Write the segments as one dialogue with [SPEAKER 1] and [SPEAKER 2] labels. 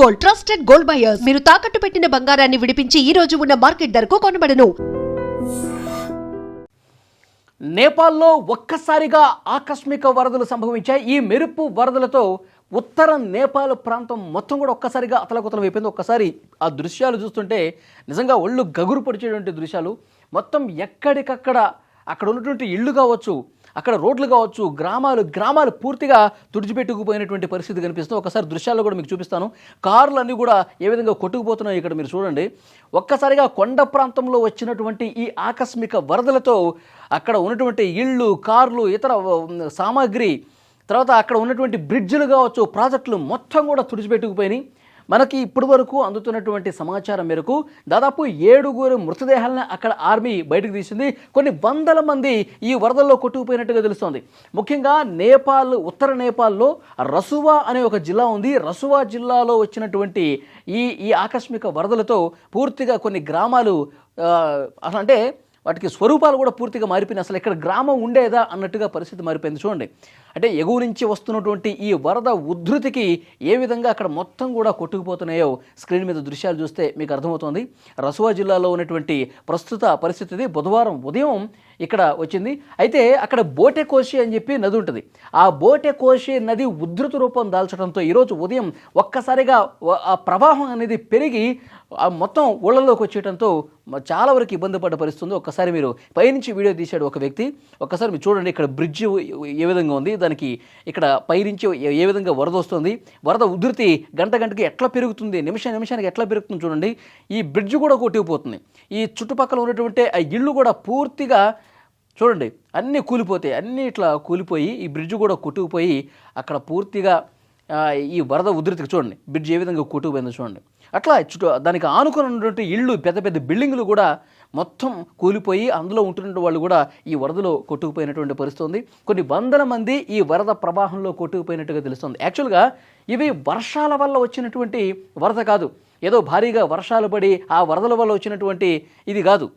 [SPEAKER 1] Gold, trusted gold buyers. మీరు తాకట్టు పెట్టిన బంగారాన్ని విడిపించి ఈ రోజు ఉన్న మార్కెట్ ధరకు కొనబడను.
[SPEAKER 2] నేపాల్లో ఒక్కసారిగా ఆకస్మిక వరదలు సంభవించాయి. ఈ మెరుపు వరదలతో ఉత్తర నేపాల్ ప్రాంతం మొత్తం కూడా ఒక్కసారిగా అతలకుతలం అయిపోయింది. ఒక్కసారి ఆ దృశ్యాలు చూస్తుంటే నిజంగా ఒళ్ళు గగురు పరిచేటువంటి దృశ్యాలు. మొత్తం ఎక్కడికక్కడ అక్కడ ఉన్నటువంటి ఇళ్ళు కావచ్చు, అక్కడ రోడ్లు కావచ్చు, గ్రామాలు పూర్తిగా తుడిచిపెట్టుకుపోయినటువంటి పరిస్థితి కనిపిస్తుంది. ఒకసారి దృశ్యాల్లో కూడా మీకు చూపిస్తాను. కార్లు అన్నీ కూడా ఏ విధంగా కొట్టుకుపోతున్నాయి ఇక్కడ మీరు చూడండి. ఒక్కసారిగా కొండ ప్రాంతంలో వచ్చినటువంటి ఈ ఆకస్మిక వరదలతో అక్కడ ఉన్నటువంటి ఇళ్ళు, కార్లు, ఇతర సామాగ్రి, తర్వాత అక్కడ ఉన్నటువంటి బ్రిడ్జ్లు కావచ్చు, ప్రాజెక్టులు మొత్తం కూడా తుడిచిపెట్టుకుపోయినాయి. మనకి ఇప్పటి వరకు అందుతున్నటువంటి సమాచారం మేరకు దాదాపు 7 మృతదేహాలను అక్కడ ఆర్మీ బయటకు తీసింది. కొన్ని వందల మంది ఈ వరదల్లో కొట్టుకుపోయినట్టుగా తెలుస్తోంది. ముఖ్యంగా నేపాల్, ఉత్తర నేపాల్లో రసువా అనే ఒక జిల్లా ఉంది. రసువా జిల్లాలో వచ్చినటువంటి ఈ ఆకస్మిక వరదలతో పూర్తిగా కొన్ని గ్రామాలు అంటే వాటికి స్వరూపాలు కూడా పూర్తిగా మారిపోయినాయి. అసలు ఇక్కడ గ్రామం ఉండేదా అన్నట్టుగా పరిస్థితి మారిపోయింది. చూడండి, అంటే ఎగువ నుంచి వస్తున్నటువంటి ఈ వరద ఉధృతికి ఏ విధంగా అక్కడ మొత్తం కూడా కొట్టుకుపోతున్నాయో స్క్రీన్ మీద దృశ్యాలు చూస్తే మీకు అర్థమవుతోంది. రసువా జిల్లాలో ఉన్నటువంటి ప్రస్తుత పరిస్థితి బుధవారం ఉదయం ఇక్కడ వచ్చింది. అయితే అక్కడ బోటెకోషి అని చెప్పి నది ఉంటుంది. ఆ బోటెకోషి నది ఉధృత రూపం దాల్చడంతో ఈరోజు ఉదయం ఒక్కసారిగా ఆ ప్రవాహం అనేది పెరిగి మొత్తం ఊళ్ళలోకి వచ్చేయడంతో చాలా వరకు ఇబ్బంది పడ్డ పరిస్థితుంది. ఒక్కసారి మీరు పైనుంచి వీడియో తీశాడు ఒక వ్యక్తి. ఒక్కసారి మీరు చూడండి, ఇక్కడ బ్రిడ్జ్ ఏ విధంగా ఉంది, దానికి ఇక్కడ పైనుంచి ఏ విధంగా వరద వస్తుంది, వరద ఉధృతి గంటకి ఎట్లా పెరుగుతుంది, నిమిషానికి ఎట్లా పెరుగుతుంది చూడండి. ఈ బ్రిడ్జ్ కూడా కొట్టుకుపోతుంది. ఈ చుట్టుపక్కల ఉన్నటువంటి ఆ ఇళ్ళు కూడా పూర్తిగా చూడండి అన్నీ కూలిపోతాయి. అన్నీ ఇట్లా కూలిపోయి ఈ బ్రిడ్జ్ కూడా కొట్టుకుపోయి అక్కడ పూర్తిగా ఈ వరద ఉధృతికి చూడండి బ్రిడ్జ్ ఏ విధంగా కొట్టుకుపోయిందో చూడండి. అట్లా దానికి ఆనుకుని ఉన్నటువంటి ఇళ్ళు, పెద్ద బిల్డింగులు కూడా మొత్తం కూలిపోయి అందులో ఉంటున్న వాళ్ళు కూడా ఈ వరదలో కొట్టుకుపోయినటువంటి పరిస్థితి ఉంది. కొన్ని వందల మంది ఈ వరద ప్రవాహంలో కొట్టుకుపోయినట్టుగా తెలుస్తుంది. యాక్చువల్గా ఇవి వర్షాల వల్ల వచ్చినటువంటి వరద కాదు, ఏదో భారీగా వర్షాలు పడి ఆ వరదల వల్ల వచ్చినటువంటి ఇది కాదు.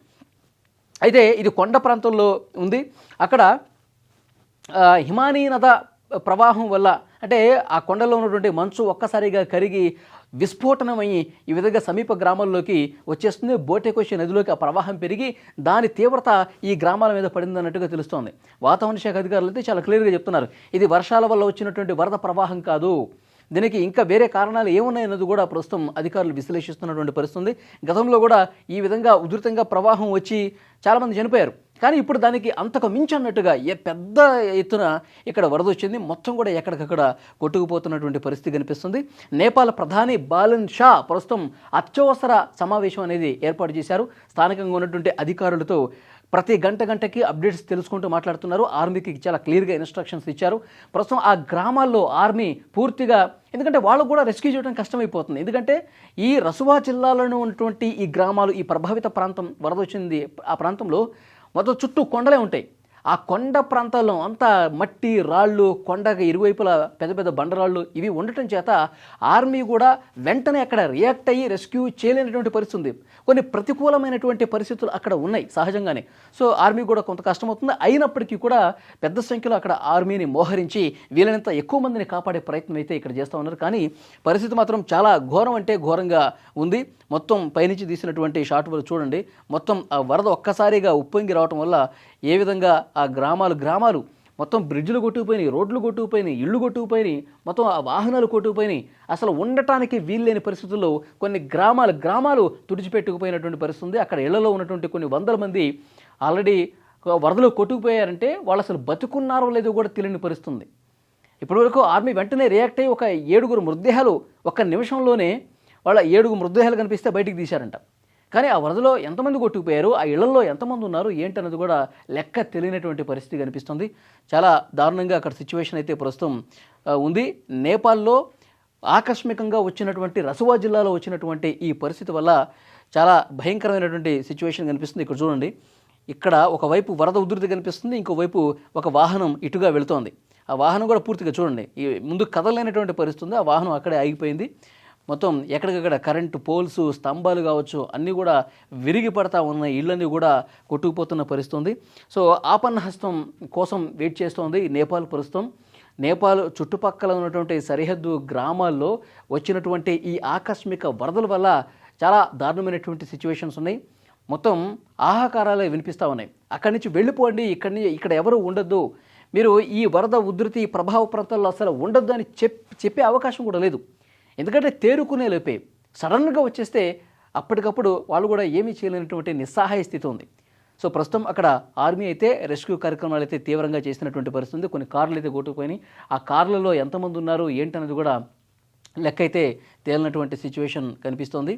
[SPEAKER 2] అయితే ఇది కొండ ప్రాంతంలో ఉంది. అక్కడ హిమానీ నద ప్రవాహం వల్ల అంటే ఆ కొండలో ఉన్నటువంటి మంచు ఒక్కసారిగా కరిగి విస్ఫోటనమయ్యి ఈ విధంగా సమీప గ్రామాల్లోకి వచ్చేస్తుంది. బోటెకోషి నదిలోకి ఆ ప్రవాహం పెరిగి దాని తీవ్రత ఈ గ్రామాల మీద పడిందన్నట్టుగా తెలుస్తోంది. వాతావరణ శాఖ అధికారులు అయితే చాలా క్లియర్గా చెప్తున్నారు, ఇది వర్షాల వల్ల వచ్చినటువంటి వరద ప్రవాహం కాదు, దీనికి ఇంకా వేరే కారణాలు ఏమున్నాయన్నది కూడా ప్రస్తుతం అధికారులు విశ్లేషిస్తున్నటువంటి పరిస్థితి. గతంలో కూడా ఈ విధంగా ఉధృతంగా ప్రవాహం వచ్చి చాలామంది చనిపోయారు. కానీ ఇప్పుడు దానికి అంతకు మించి అన్నట్టుగా పెద్ద ఎత్తున ఇక్కడ వరద వచ్చింది. మొత్తం కూడా ఎక్కడికక్కడ కొట్టుకుపోతున్నటువంటి పరిస్థితి కనిపిస్తుంది. నేపాల్ ప్రధాని బాలన్ షా ప్రస్తుతం అత్యవసర సమావేశం అనేది ఏర్పాటు చేశారు. స్థానికంగా ఉన్నటువంటి అధికారులతో ప్రతి గంటకి అప్డేట్స్ తెలుసుకుంటూ మాట్లాడుతున్నారు. ఆర్మీకి చాలా క్లియర్గా ఇన్స్ట్రక్షన్స్ ఇచ్చారు. ప్రస్తుతం ఆ గ్రామాల్లో ఆర్మీ పూర్తిగా, ఎందుకంటే వాళ్ళకు కూడా రెస్క్యూ చేయడం కష్టమైపోతుంది. ఎందుకంటే ఈ రసువా జిల్లాలో ఉన్నటువంటి ఈ గ్రామాలు, ఈ ప్రభావిత ప్రాంతం వరద వచ్చింది, ఆ ప్రాంతంలో మొత్తం చుట్టూ కొండలే ఉంటాయి. ఆ కొండ ప్రాంతాల్లో అంతా మట్టి, రాళ్ళు, కొండకి ఇరువైపులా పెద్ద బండరాళ్ళు ఇవి ఉండటం చేత ఆర్మీ కూడా వెంటనే అక్కడ రియాక్ట్ అయ్యి రెస్క్యూ చేయలేనటువంటి పరిస్థితి ఉంది. కొన్ని ప్రతికూలమైనటువంటి పరిస్థితులు అక్కడ ఉన్నాయి సహజంగానే. సో ఆర్మీ కూడా కొంత కష్టమవుతుంది. అయినప్పటికీ కూడా పెద్ద సంఖ్యలో అక్కడ ఆర్మీని మోహరించి వీలైనంత ఎక్కువ మందిని కాపాడే ప్రయత్నం అయితే ఇక్కడ చేస్తూ ఉన్నారు. కానీ పరిస్థితి మాత్రం చాలా ఘోరం అంటే ఘోరంగా ఉంది. మొత్తం పైనుంచి తీసినటువంటి షాట్ వల్ల చూడండి, మొత్తం ఆ వరద ఒక్కసారిగా ఉప్పొంగి రావటం వల్ల ఏ విధంగా ఆ గ్రామాలు మొత్తం బ్రిడ్జ్లు కొట్టుకుపోయినాయి, రోడ్లు కొట్టుకుపోయినాయి, ఇళ్ళు కొట్టుకుపోయినాయి, మొత్తం ఆ వాహనాలు కొట్టుకుపోయినాయి. అసలు ఉండటానికి వీల్లేని పరిస్థితుల్లో కొన్ని గ్రామాలు తుడిచిపెట్టుకుపోయినటువంటి పరిస్థితి ఉంది. అక్కడ ఇళ్లలో ఉన్నటువంటి కొన్ని వందల మంది ఆల్రెడీ వరదలో కొట్టుకుపోయారంటే వాళ్ళు అసలు బతుకున్నారో లేదో కూడా తెలియని పరిస్థితుంది. ఇప్పటివరకు ఆర్మీ వెంటనే రియాక్ట్ అయ్యి ఒక 7 మృతదేహాలు ఒక్క నిమిషంలోనే వాళ్ళ 7 మృతదేహాలు కనిపిస్తే బయటికి తీశారంట. కానీ ఆ వరదలో ఎంతమంది కొట్టుకుపోయారు, ఆ ఇళ్లలో ఎంతమంది ఉన్నారు ఏంటన్నది కూడా లెక్క తెలియనటువంటి పరిస్థితి కనిపిస్తుంది. చాలా దారుణంగా అక్కడ సిచ్యువేషన్ అయితే ప్రస్తుతం ఉంది. నేపాల్లో ఆకస్మికంగా వచ్చినటువంటి రసువా జిల్లాలో వచ్చినటువంటి ఈ పరిస్థితి వల్ల చాలా భయంకరమైనటువంటి సిచ్యువేషన్ కనిపిస్తుంది. ఇక్కడ చూడండి, ఇక్కడ ఒకవైపు వరద ఉధృతి కనిపిస్తుంది, ఇంకోవైపు ఒక వాహనం ఇటుగా వెళుతోంది. ఆ వాహనం కూడా పూర్తిగా చూడండి ఈ ముందు కదలలేనటువంటి పరిస్థితి. ఆ వాహనం అక్కడే ఆగిపోయింది. మొత్తం ఎక్కడికక్కడ కరెంటు పోల్స్, స్తంభాలు కావచ్చు అన్నీ కూడా విరిగి పడతా ఉన్న ఇళ్ళన్నీ కూడా కొట్టుకుపోతున్న పరిస్థితి ఉంది. సో ఆపన్న హస్తం కోసం వెయిట్ చేస్తోంది నేపాల్ ప్రస్తుతం. నేపాల్ చుట్టుపక్కల ఉన్నటువంటి సరిహద్దు గ్రామాల్లో వచ్చినటువంటి ఈ ఆకస్మిక వరదల వల్ల చాలా దారుణమైనటువంటి సిచ్యువేషన్స్ ఉన్నాయి. మొత్తం ఆహాకారాలే వినిపిస్తూ ఉన్నాయి. అక్కడి నుంచి వెళ్ళిపోండి, ఇక్కడ ఎవరు ఉండొద్దు, మీరు ఈ వరద ఉధృతి ప్రభావ ప్రాంతాల్లో అసలు ఉండొద్దు అని చెప్పే అవకాశం కూడా లేదు. ఎందుకంటే తేరుకునే లోపే సడన్గా వచ్చేస్తే అప్పటికప్పుడు వాళ్ళు కూడా ఏమీ చేయలేనటువంటి నిస్సహాయ స్థితి ఉంది. సో ప్రస్తుతం అక్కడ ఆర్మీ అయితే రెస్క్యూ కార్యక్రమాలు అయితే తీవ్రంగా చేసినటువంటి పరిస్థితి ఉంది. కొన్ని కార్లు అయితే కొట్టుకుపోయినాయి. ఆ కార్లలో ఎంతమంది ఉన్నారు ఏంటనేది కూడా లెక్క అయితే తేలినటువంటి సిచ్యువేషన్ కనిపిస్తోంది.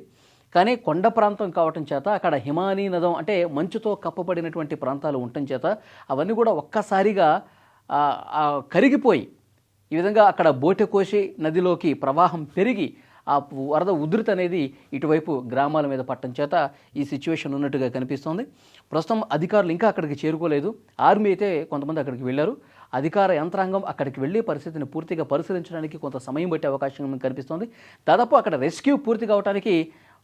[SPEAKER 2] కానీ కొండ ప్రాంతం కావటం చేత అక్కడ హిమానీ నదం అంటే మంచుతో కప్పబడినటువంటి ప్రాంతాలు ఉండటం చేత అవన్నీ కూడా ఒక్కసారిగా కరిగిపోయి ఈ విధంగా అక్కడ బోటెకోషి నదిలోకి ప్రవాహం పెరిగి ఆ వరద ఉధృతి అనేది ఇటువైపు గ్రామాల మీద పట్టడం చేత ఈ సిచ్యువేషన్ ఉన్నట్టుగా కనిపిస్తోంది. ప్రస్తుతం అధికారులు ఇంకా అక్కడికి చేరుకోలేదు. ఆర్మీ అయితే కొంతమంది అక్కడికి వెళ్ళారు. అధికార యంత్రాంగం అక్కడికి వెళ్ళి పరిస్థితిని పూర్తిగా పరిశీలించడానికి కొంత సమయం పట్టే అవకాశం కనిపిస్తోంది. దాదాపు అక్కడ రెస్క్యూ పూర్తి కావడానికి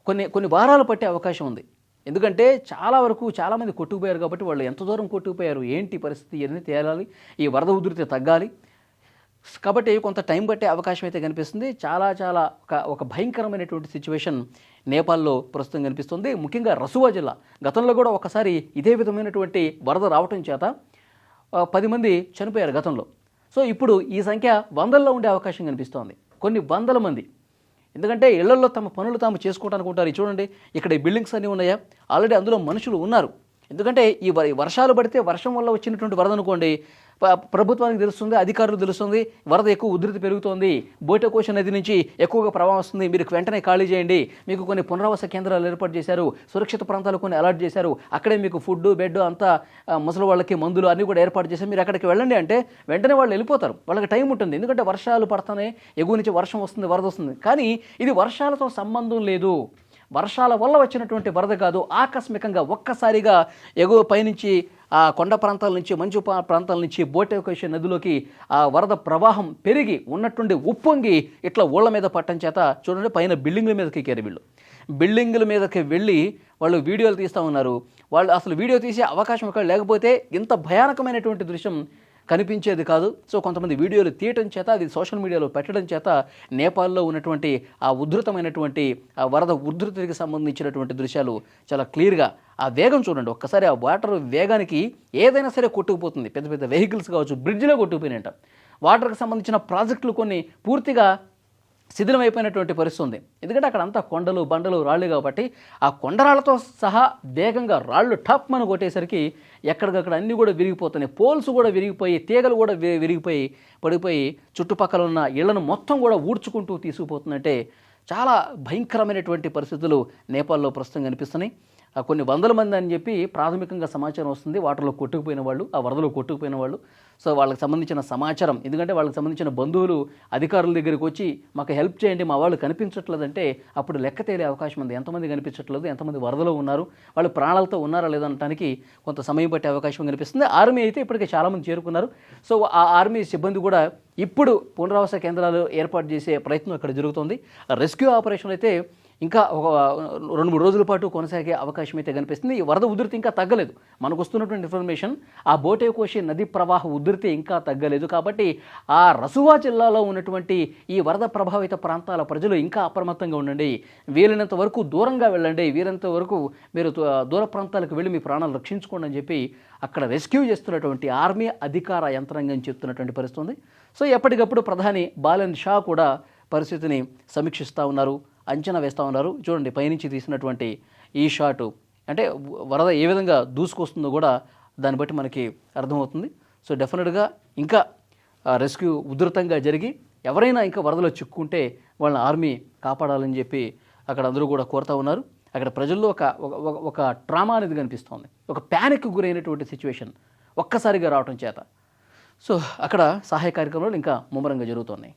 [SPEAKER 2] కొన్ని వారాలు పట్టే అవకాశం ఉంది. ఎందుకంటే చాలామంది కొట్టుకుపోయారు కాబట్టి వాళ్ళు ఎంత దూరం కొట్టుకుపోయారు, ఏంటి పరిస్థితి ఇవన్నీ తేలాలి, ఈ వరద ఉధృతి తగ్గాలి. కాబట్టి కొంత టైం పట్టే అవకాశం అయితే కనిపిస్తుంది. చాలా ఒక భయంకరమైనటువంటి సిచ్యువేషన్ నేపాల్లో ప్రస్తుతం కనిపిస్తుంది. ముఖ్యంగా రసువా జిల్లా గతంలో కూడా ఒకసారి ఇదే విధమైనటువంటి వరద రావటం చేత 10 మంది చనిపోయారు గతంలో. సో ఇప్పుడు ఈ సంఖ్య వందల్లో ఉండే అవకాశం కనిపిస్తోంది. కొన్ని వందల మంది. ఎందుకంటే ఇళ్లలో తమ పనులు తాము చేసుకోవడానికి ఉంటారు. చూడండి, ఇక్కడ ఈ బిల్డింగ్స్ అన్నీ ఉన్నాయా, ఆల్రెడీ అందులో మనుషులు ఉన్నారు. ఎందుకంటే ఈ వర్షాలు పడితే వర్షం వల్ల వచ్చినటువంటి వరద అనుకోండి, ప్రభుత్వానికి తెలుస్తుంది, అధికారులకు తెలుస్తుంది, వరద ఎక్కువ ఉధృతి పెరుగుతోంది, బోటెకోషి నది నుంచి ఎక్కువగా ప్రవాహం వస్తుంది, మీరు వెంటనే ఖాళీ చేయండి, మీకు కొన్ని పునరావాస కేంద్రాలు ఏర్పాటు చేశారు, సురక్షిత ప్రాంతాలు కొన్ని అలాట్ చేశారు, అక్కడే మీకు ఫుడ్ బెడ్ అంతా ముసలి వాళ్ళకి మందులు అన్నీ కూడా ఏర్పాటు చేశారు, మీరు అక్కడికి వెళ్ళండి అంటే వెంటనే వాళ్ళు వెళ్ళిపోతారు. వాళ్ళకి టైం ఉంటుంది. ఎందుకంటే వర్షాలు పడతానే, ఎగువ నుంచి వర్షం వస్తుంది, వరద వస్తుంది. కానీ ఇది వర్షాలతో సంబంధం లేదు. వర్షాల వల్ల వచ్చినటువంటి వరద కాదు. ఆకస్మికంగా ఒక్కసారిగా ఎగువ పైనుంచి ఆ కొండ ప్రాంతాల నుంచి, మంచు ప్రాంతాల నుంచి బోటెకోషి నదిలోకి ఆ వరద ప్రవాహం పెరిగి ఉన్నట్టుండి ఉప్పొంగి ఇట్లా ఊళ్ళ మీద పట్టం చేత చూడండి, పైన బిల్డింగ్ల మీదకి ఎక్కారు వీళ్ళు. బిల్డింగ్ల మీదకి వెళ్ళి వాళ్ళు వీడియోలు తీస్తూ ఉన్నారు. వాళ్ళు అసలు వీడియో తీసే అవకాశం ఇక్కడ లేకపోతే ఇంత భయానకమైనటువంటి దృశ్యం కనిపించేది కాదు. సో కొంతమంది వీడియోలు తీయటం చేత, అది సోషల్ మీడియాలో పెట్టడం చేత నేపాల్లో ఉన్నటువంటి ఆ ఉధృతమైనటువంటి ఆ వరద ఉధృతికి సంబంధించినటువంటి దృశ్యాలు చాలా క్లియర్గా, ఆ వేగం చూడండి ఒక్కసారి, ఆ వాటర్ వేగానికి ఏదైనా సరే కొట్టుకుపోతుంది. పెద్ద పెద్ద వెహికల్స్ కావచ్చు, బ్రిడ్జ్లో కొట్టుకుపోయినట్ట. వాటర్కి సంబంధించిన ప్రాజెక్టులు కొన్ని పూర్తిగా శిథిలమైపోయినటువంటి పరిస్థితి ఉంది. ఎందుకంటే అక్కడ అంతా కొండలు బండలు రాళ్ళు కాబట్టి ఆ కొండరాళ్లతో సహా వేగంగా రాళ్ళు టప్ మన కొట్టేసరికి ఎక్కడికక్కడ అన్నీ కూడా విరిగిపోతున్నాయి. పోల్స్ కూడా విరిగిపోయి, తీగలు కూడా విరిగిపోయి పడిపోయి చుట్టుపక్కల ఉన్న ఇళ్లను మొత్తం కూడా ఊడ్చుకుంటూ తీసుకుపోతుందంటే చాలా భయంకరమైనటువంటి పరిస్థితులు నేపాల్లో ప్రస్తుతం కనిపిస్తున్నాయి. కొన్ని వందల మంది అని చెప్పి ప్రాథమికంగా సమాచారం వస్తుంది. వాటర్లో కొట్టుకుపోయిన వాళ్ళు, ఆ వరదలో కొట్టుకుపోయిన వాళ్ళు. సో వాళ్ళకి సంబంధించిన సమాచారం, ఎందుకంటే వాళ్ళకి సంబంధించిన బంధువులు అధికారుల దగ్గరికి వచ్చి మాకు హెల్ప్ చేయండి, మా వాళ్ళు కనిపించట్లేదంటే అప్పుడు లెక్క తేలే అవకాశం ఉంది. ఎంతమంది కనిపించట్లేదు, ఎంతమంది వరదలో ఉన్నారు, వాళ్ళు ప్రాణాలతో ఉన్నారా లేదనడానికి కొంత సమయం పట్టే అవకాశం కనిపిస్తుంది. ఆర్మీ అయితే ఇప్పటికే చాలామంది చేరుకున్నారు. సో ఆ ఆర్మీ సిబ్బంది కూడా ఇప్పుడు పునరావాస కేంద్రాలు ఏర్పాటు చేసే ప్రయత్నం ఇక్కడ జరుగుతుంది. రెస్క్యూ ఆపరేషన్ అయితే ఇంకా ఒక 2-3 రోజుల పాటు కొనసాగే అవకాశం అయితే కనిపిస్తుంది. ఈ వరద ఉధృతి ఇంకా తగ్గలేదు. మనకు వస్తున్నటువంటి ఇన్ఫర్మేషన్, ఆ బోటెకోషి నది ప్రవాహ ఉధృతి ఇంకా తగ్గలేదు. కాబట్టి ఆ రసువా జిల్లాలో ఉన్నటువంటి ఈ వరద ప్రభావిత ప్రాంతాల ప్రజలు ఇంకా అప్రమత్తంగా ఉండండి. వీలైనంత వరకు దూరంగా వెళ్ళండి, వీలైనంత వరకు మీరు దూర ప్రాంతాలకు వెళ్ళి మీ ప్రాణాలు రక్షించుకోండి అని చెప్పి అక్కడ రెస్క్యూ చేస్తున్నటువంటి ఆర్మీ అధికార యంత్రాంగం చెప్తున్నటువంటి పరిస్థితి ఉంది. సో ఎప్పటికప్పుడు ప్రధాని బాలన్ షా కూడా పరిస్థితిని సమీక్షిస్తూ ఉన్నారు, అంచనా వేస్తూ ఉన్నారు. చూడండి, పైనుంచి తీసినటువంటి ఈ షాటు అంటే వరద ఏ విధంగా దూసుకొస్తుందో కూడా దాన్ని బట్టి మనకి అర్థమవుతుంది. సో డెఫినెట్గా ఇంకా రెస్క్యూ ఉధృతంగా జరిగి ఎవరైనా ఇంకా వరదలో చిక్కుంటే వాళ్ళని ఆర్మీ కాపాడాలని చెప్పి అక్కడ అందరూ కూడా కోరుతూ ఉన్నారు. అక్కడ ప్రజల్లో ఒక ట్రామా అనేది కనిపిస్తోంది, ఒక ప్యానిక్ గురైనటువంటి సిచ్యువేషన్ ఒక్కసారిగా రావటం చేత. సో అక్కడ సహాయ కార్యక్రమాలు ఇంకా ముమ్మరంగా జరుగుతున్నాయి.